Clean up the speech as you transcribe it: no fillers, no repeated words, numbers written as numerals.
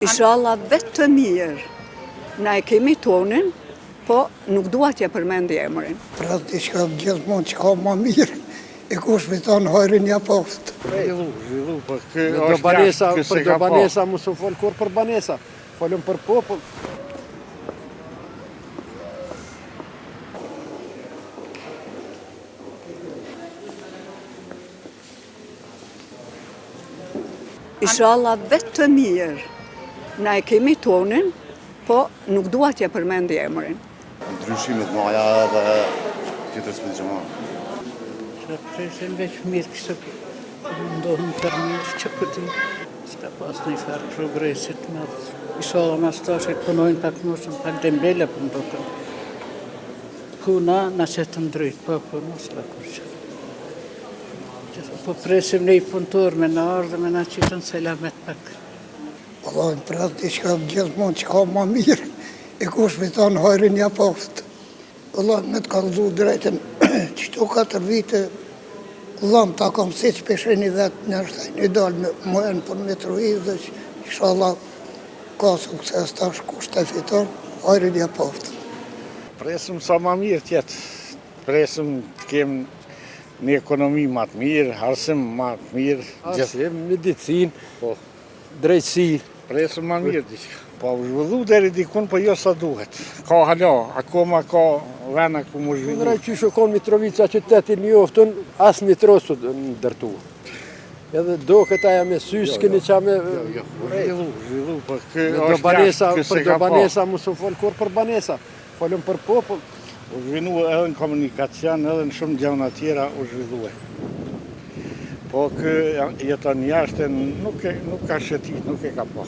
Inshallah vetë të mirë. Na e kemi tonin, po nuk dua t'ja përmend emrin. Pra diçka gjithmonë që ka më mirë, e kush fiton hajrin ja poft. Zhvillu, po kë Do është banesa, jashtë, për do banesa, mos u fol kur për banesa. Folëm për popull. Inshallah vetë të mirë. Na e kemi tonin, po nuk dua t'ja përmend emrin. Ndryshimet maja dhe tjetër s'me gjëma. Që presim veç mirë kështë mundohën për mirë që këti. S'ka pas një farë progresit me inshallah mas tashit punojnë pak moshën, pak dembele për ndotën. Puna na qëtë ndrejt, po puna s'ka kur që. Po presim ne I punëtor me në ardhe me na qitën selamet pak. Allah, pra diçka gjithmonë që ka më mirë, e kush fiton hajrin ja poft. Allah, me të kallëzu drejten, qëto 4 vite, Allah më ta kom si që pesheni vetë nështë një dalë me mojën për me truhi dhe që inshallah ka sukses tash kush të fiton hajrin ja poft. Presim sa ma mirë tjetë. Presim të kemë një ekonomi ma të mirë, arsim ma të mirë. Arsim, medicin, Po, drejtësi. presim ma mirë diqka. Po u zhvillu deri dikun, po jo sa duhet. Ka hala, akoma ka vena ku mu Në zhvillu. rajtë që shokon Mitrovica qytetin njoftën, as Mitrosu ndërtu. Edhe do këta ja me sy, s'keni qa me... Zhvillu, po kë Do është banesa, jashtë, për do banesa, mos u fol kur për banesa. Folëm për popull. U zhvillu edhe në komunikacion, edhe në shumë gjëna tjera u zhvillu. Po kë jeton jashtë nuk ka shëtit, nuk e ka po.